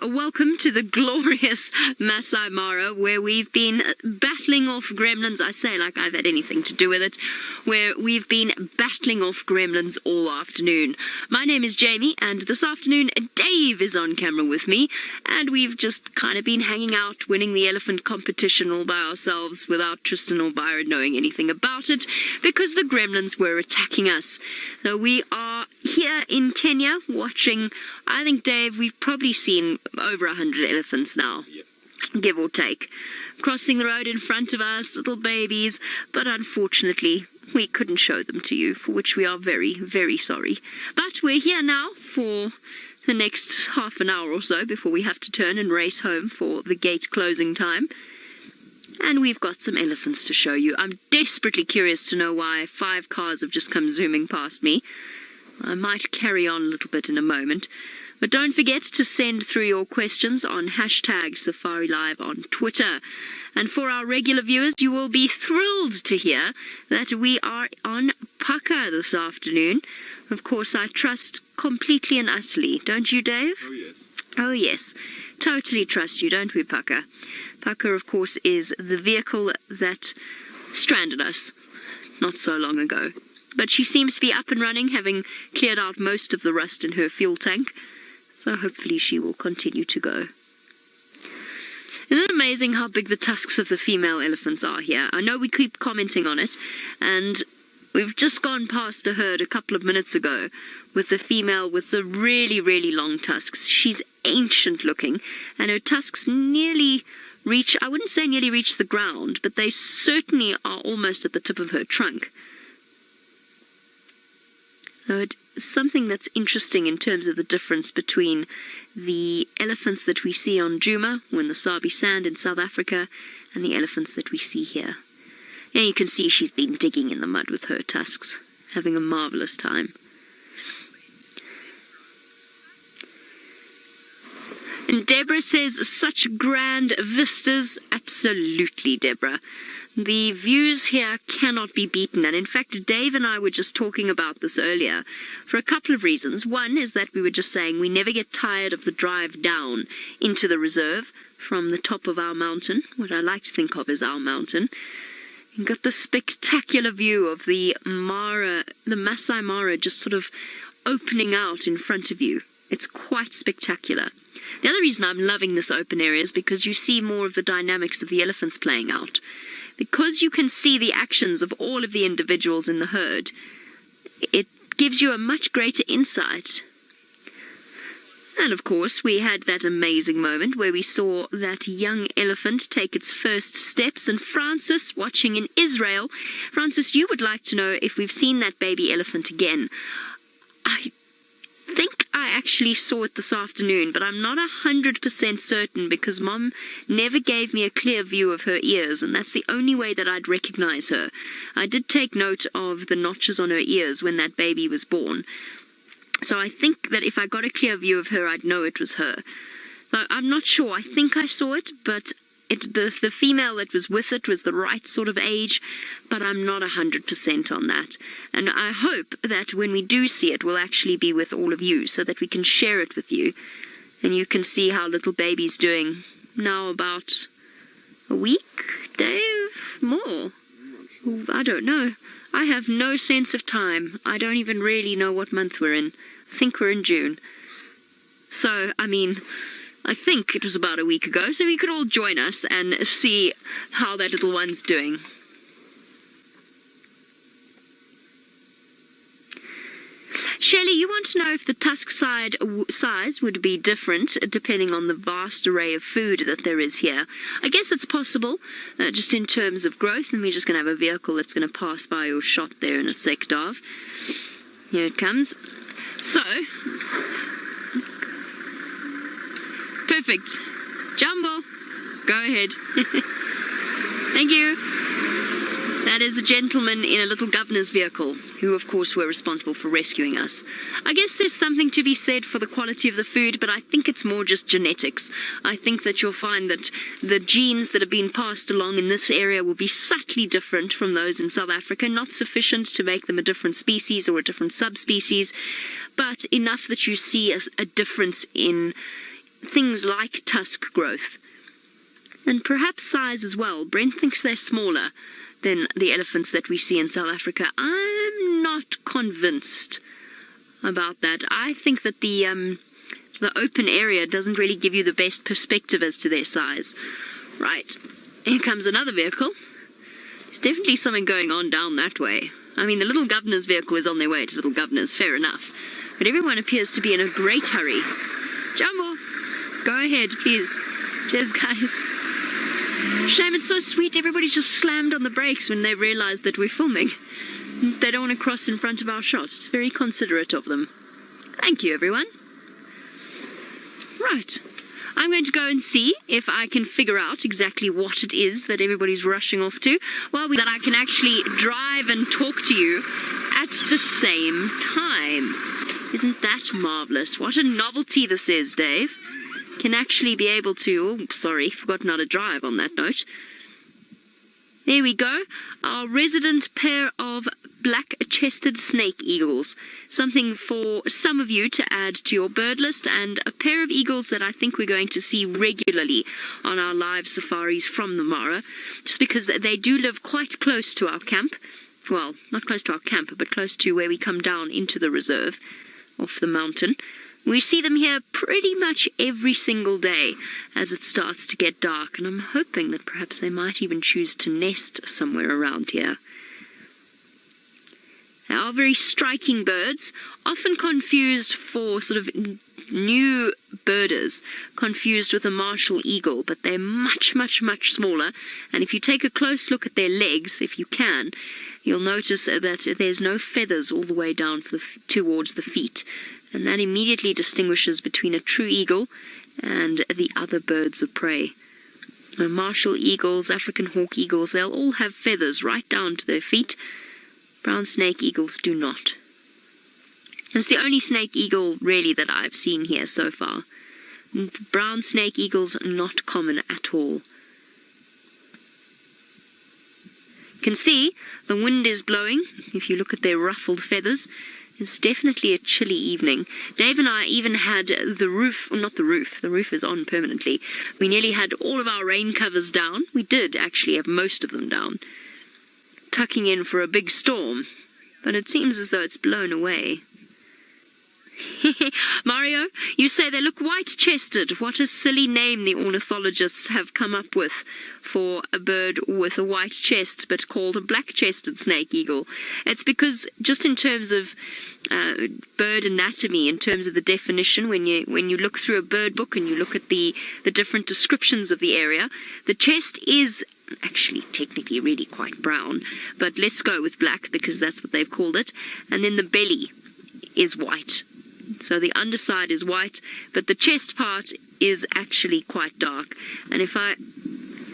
welcome to the glorious Masai Mara, where we've been battling off gremlins. I say like I've had anything to do with it, where we've been battling off gremlins all afternoon. My name is Jamie, and this afternoon Dave is on camera with me, and we've just kind of been hanging out, winning the elephant competition all by ourselves without Tristan or Byron knowing anything about it, because the gremlins were attacking us. So we are here in Kenya watching, I think, Dave, we've probably seen over 100 elephants now, give or take, crossing the road in front of us, little babies, but unfortunately we couldn't show them to you, for which we are very, very sorry. But we're here now for the next half an hour or so before we have to turn and race home for the gate closing time. And we've got some elephants to show you. I'm desperately curious to know why 5 cars have just come zooming past me. I might carry on a little bit in a moment. But don't forget to send through your questions on #SafariLive on Twitter. And for our regular viewers, you will be thrilled to hear that we are on Paka this afternoon. Of course, I trust completely and utterly. Don't you, Dave? Oh, yes. Oh, yes. Totally trust you, don't we, Paka? Paka, of course, is the vehicle that stranded us not so long ago. But she seems to be up and running, having cleared out most of the rust in her fuel tank. So hopefully she will continue to go. Isn't it amazing how big the tusks of the female elephants are here? I know we keep commenting on it, and we've just gone past a herd a couple of minutes ago with the female with the really, really long tusks. She's ancient looking, and her tusks nearly reach, I wouldn't say nearly reach the ground, but they certainly are almost at the tip of her trunk. So it's something that's interesting in terms of the difference between the elephants that we see on Djuma, or in the Sabi sand in South Africa, and the elephants that we see here. And you can see she's been digging in the mud with her tusks, having a marvelous time. And Deborah says, such grand vistas. Absolutely, Deborah. The views here cannot be beaten, and in fact Dave and I were just talking about this earlier for a couple of reasons. One is that we were just saying we never get tired of the drive down into the reserve from the top of our mountain, what I like to think of as our mountain. You've got the spectacular view of the Mara, the Masai Mara, just sort of opening out in front of you. It's quite spectacular. The other reason I'm loving this open area is because you see more of the dynamics of the elephants playing out. Because you can see the actions of all of the individuals in the herd, it gives you a much greater insight. And of course, we had that amazing moment where we saw that young elephant take its first steps. And Francis, watching in Israel, Francis, you would like to know if we've seen that baby elephant again. I think I actually saw it this afternoon, but I'm not 100% certain because Mom never gave me a clear view of her ears, and that's the only way that I'd recognize her. I did take note of the notches on her ears when that baby was born, so I think that if I got a clear view of her, I'd know it was her. So I'm not sure. I think I saw it, but the female that was with it was the right sort of age, but I'm not 100% on that. And I hope that when we do see it, we'll actually be with all of you so that we can share it with you. And you can see how little baby's doing now. About a week, Dave? More? I don't know. I have no sense of time. I don't even really know what month we're in. I think we're in June. So, I mean, I think it was about a week ago, so we could all join us and see how that little one's doing. Shelley, you want to know if the tusk size would be different depending on the vast array of food that there is here. I guess it's possible, just in terms of growth, and we're just going to have a vehicle that's going to pass by your shot there in a sec, Dav. Here it comes. So, perfect. Jumbo, go ahead. Thank you. That is a gentleman in a little governor's vehicle, who of course were responsible for rescuing us. I guess there's something to be said for the quality of the food, but I think it's more just genetics. I think that you'll find that the genes that have been passed along in this area will be subtly different from those in South Africa, not sufficient to make them a different species or a different subspecies, but enough that you see a difference in things like tusk growth, and perhaps size as well. Brent thinks they're smaller than the elephants that we see in South Africa. I'm not convinced about that. I think that the open area doesn't really give you the best perspective as to their size. Right, here comes another vehicle. There's definitely something going on down that way. I mean, the little governor's vehicle is on their way to Little Governor's, fair enough. But everyone appears to be in a great hurry. Jumbo, go ahead, please. Cheers, guys. Shame, it's so sweet. Everybody's just slammed on the brakes when they realize that we're filming. They don't want to cross in front of our shot. It's very considerate of them. Thank you, everyone. Right. I'm going to go and see if I can figure out exactly what it is that everybody's rushing off to, that I can actually drive and talk to you at the same time. Isn't that marvelous? What a novelty this is, Dave. Can actually be able to... Oh, sorry, forgotten how to drive on that note. There we go. Our resident pair of black-chested snake eagles. Something for some of you to add to your bird list, and a pair of eagles that I think we're going to see regularly on our live safaris from the Mara, just because they do live quite close to our camp. Well, not close to our camp, but close to where we come down into the reserve off the mountain. We see them here pretty much every single day as it starts to get dark, and I'm hoping that perhaps they might even choose to nest somewhere around here. They are very striking birds, often confused for sort of new birders, confused with a martial eagle, but they're much, much, much smaller. And if you take a close look at their legs, if you can, you'll notice that there's no feathers all the way down towards the feet. And that immediately distinguishes between a true eagle and the other birds of prey. Martial eagles, African hawk eagles, they'll all have feathers right down to their feet. Brown snake eagles do not. It's the only snake eagle, really, that I've seen here so far. Brown snake eagles are not common at all. You can see the wind is blowing. If you look at their ruffled feathers, it's definitely a chilly evening. Dave and I even had the roof, well, not the roof is on permanently. We nearly had all of our rain covers down. We did actually have most of them down, tucking in for a big storm, but it seems as though it's blown away. Mario, you say they look white-chested. What a silly name the ornithologists have come up with for a bird with a white chest, but called a black-chested snake eagle. It's because, just in terms of bird anatomy, in terms of the definition, when you look through a bird book and you look at the different descriptions of the area, the chest is actually technically really quite brown, but let's go with black because that's what they've called it. And then the belly is white. So the underside is white, but the chest part is actually quite dark. And if I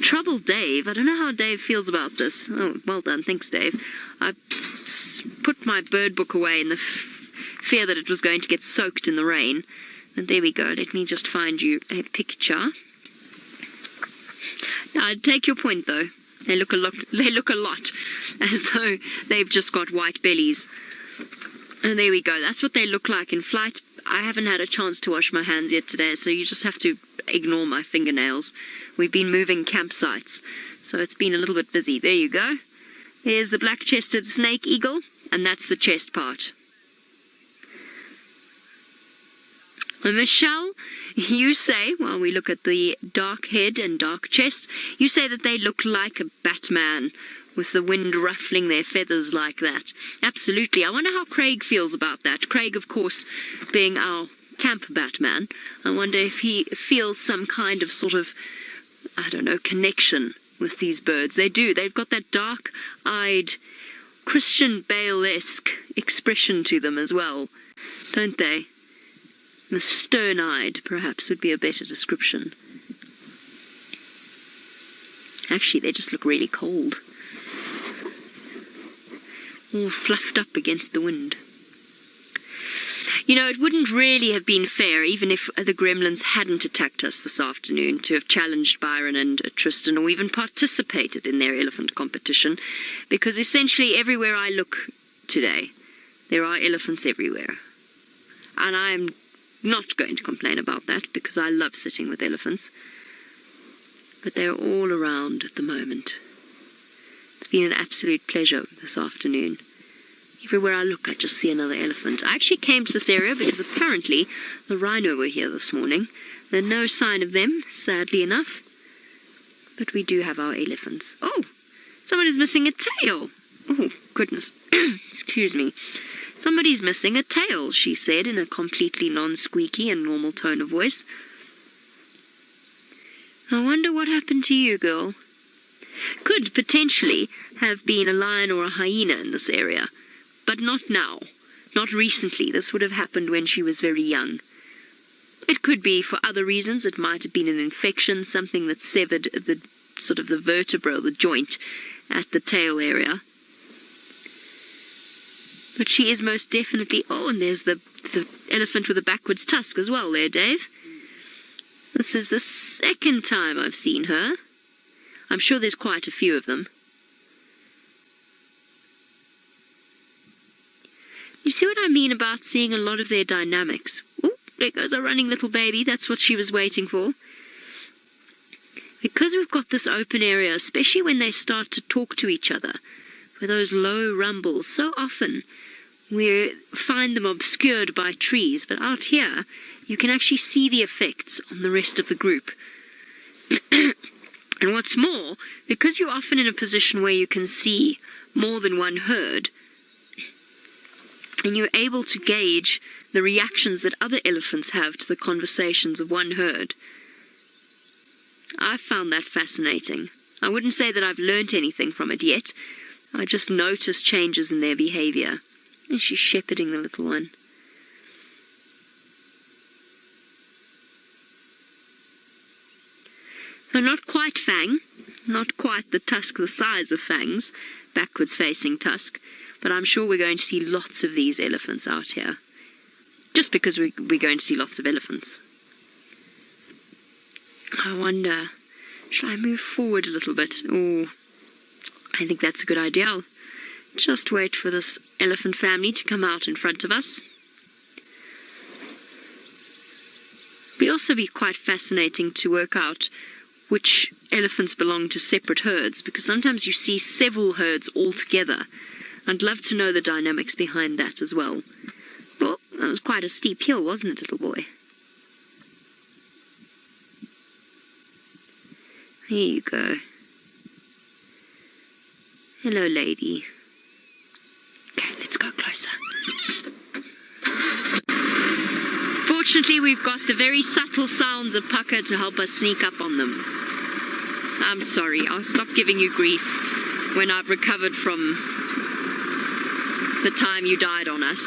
trouble Dave, I don't know how Dave feels about this. Oh, well done. Thanks, Dave. I put my bird book away in the fear that it was going to get soaked in the rain. And there we go. Let me just find you a picture. Now, I take your point, though. They look a lot as though they've just got white bellies. And there we go. That's what they look like in flight. I haven't had a chance to wash my hands yet today, so you just have to ignore my fingernails. We've been moving campsites, so it's been a little bit busy. There you go. There's the black-chested snake eagle, and that's the chest part. And Michelle, you say, while we look at the dark head and dark chest, you say that they look like a Batman, with the wind ruffling their feathers like that. Absolutely. I wonder how Craig feels about that. Craig, of course, being our camp Batman. I wonder if he feels some kind of sort of, I don't know, connection with these birds. They do. They've got that dark-eyed, Christian Bale-esque expression to them as well, don't they? The stern-eyed, perhaps, would be a better description. Actually, they just look really cold. All fluffed up against the wind. You know, it wouldn't really have been fair, even if the gremlins hadn't attacked us this afternoon, to have challenged Byron and Tristan, or even participated in their elephant competition, because essentially everywhere I look today, there are elephants everywhere. And I'm not going to complain about that because I love sitting with elephants. But they're all around at the moment. It's been an absolute pleasure this afternoon. Everywhere I look, I just see another elephant. I actually came to this area because apparently the rhino were here this morning. There's no sign of them, sadly enough. But we do have our elephants. Oh, someone is missing a tail. Oh, goodness. Excuse me. Somebody's missing a tail, she said in a completely non-squeaky and normal tone of voice. I wonder what happened to you, girl. Could potentially have been a lion or a hyena in this area, but not now. Not recently. This would have happened when she was very young. It could be for other reasons. It might have been an infection, something that severed the sort of the vertebra, the joint at the tail area. But she is most definitely... Oh, and there's the elephant with a backwards tusk as well there, Dave. This is the second time I've seen her. I'm sure there's quite a few of them. You see what I mean about seeing a lot of their dynamics? Oh, there goes our running little baby. That's what she was waiting for. Because we've got this open area, especially when they start to talk to each other, with those low rumbles, so often we find them obscured by trees, but out here you can actually see the effects on the rest of the group. And what's more, because you're often in a position where you can see more than one herd, and you're able to gauge the reactions that other elephants have to the conversations of one herd. I found that fascinating. I wouldn't say that I've learnt anything from it yet. I just noticed changes in their behaviour. And she's shepherding the little one. So not quite Fang, not quite the tusk the size of Fang's backwards facing tusk, but I'm sure we're going to see lots of these elephants out here. Just because we're going to see lots of elephants. I wonder, should I move forward a little bit? Oh, I think that's a good idea. I'll just wait for this elephant family to come out in front of us. It'll also be quite fascinating to work out which elephants belong to separate herds, because sometimes you see several herds all together. I'd love to know the dynamics behind that as well. Well, that was quite a steep hill, wasn't it, little boy? Here you go. Hello, lady. Okay, let's go closer. Fortunately, we've got the very subtle sounds of Pukka to help us sneak up on them. I'm sorry, I'll stop giving you grief when I've recovered from the time you died on us.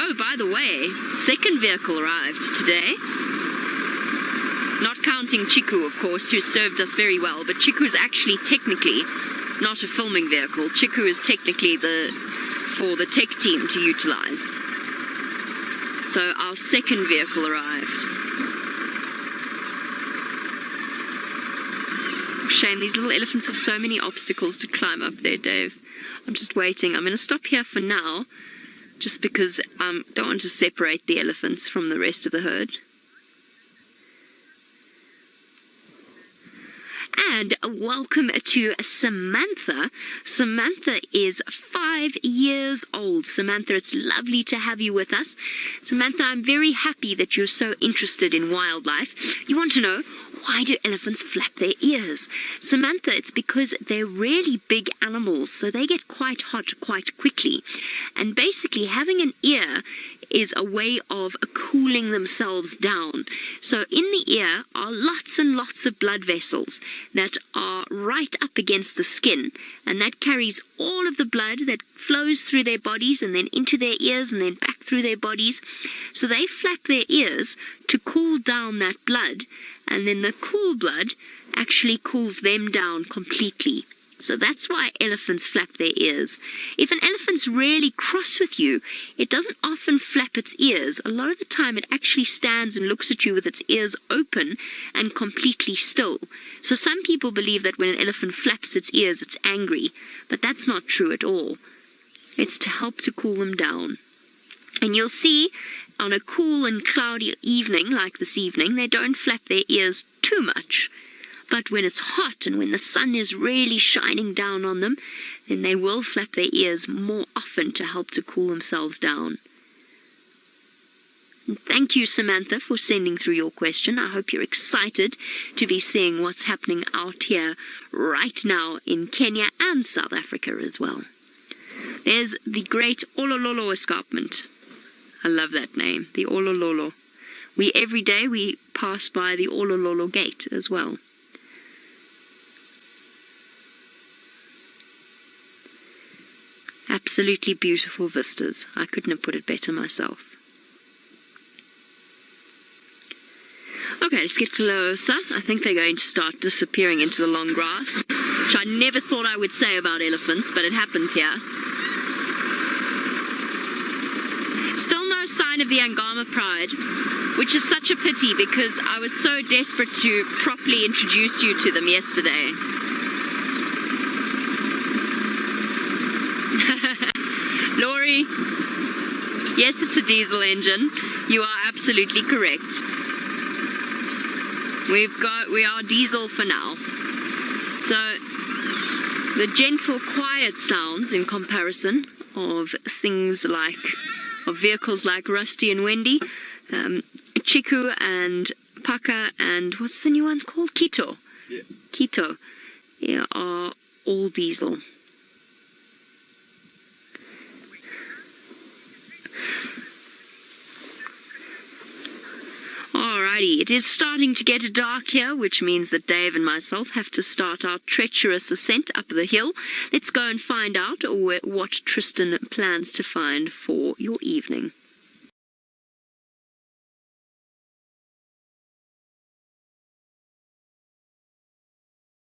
Oh, by the way, second vehicle arrived today. Not counting Chiku, of course, who served us very well, but Chiku is actually technically not a filming vehicle. Chiku is technically for the tech team to utilize. So our second vehicle arrived. Shame, these little elephants have so many obstacles to climb up there, Dave. I'm just waiting. I'm going to stop here for now, just because I don't want to separate the elephants from the rest of the herd. And welcome to Samantha. Samantha is 5 years old. Samantha, it's lovely to have you with us. Samantha, I'm very happy that you're so interested in wildlife. You want to know, why do elephants flap their ears? Samantha, it's because they're really big animals, so they get quite hot quite quickly. And basically, having an ear is a way of cooling themselves down. So in the ear are lots and lots of blood vessels that are right up against the skin, and that carries all of the blood that flows through their bodies and then into their ears and then back through their bodies. So they flap their ears to cool down that blood, and then the cool blood actually cools them down completely. So that's why elephants flap their ears. If an elephant's really cross with you, it doesn't often flap its ears. A lot of the time it actually stands and looks at you with its ears open and completely still. So some people believe that when an elephant flaps its ears, it's angry, but that's not true at all. It's to help to cool them down. And you'll see on a cool and cloudy evening like this evening, they don't flap their ears too much. But when it's hot and when the sun is really shining down on them, then they will flap their ears more often to help to cool themselves down. And thank you, Samantha, for sending through your question. I hope you're excited to be seeing what's happening out here right now in Kenya and South Africa as well. There's the great Olololo escarpment. I love that name, the Olololo. Every day we pass by the Olololo gate as well. Absolutely beautiful vistas. I couldn't have put it better myself. Okay, let's get closer. I think they're going to start disappearing into the long grass, which I never thought I would say about elephants, but it happens here. Still no sign of the Angama pride, which is such a pity because I was so desperate to properly introduce you to them yesterday. Laurie, yes, it's a diesel engine. You are absolutely correct. We are diesel for now. So the gentle, quiet sounds in comparison of things like, of vehicles like Rusty and Wendy, Chiku and Paka, and what's the new one's called? Kito. Yeah. Kito. Yeah, are all diesel. Alrighty, it is starting to get dark here, which means that Dave and myself have to start our treacherous ascent up the hill. Let's go and find out what Tristan plans to find for your evening.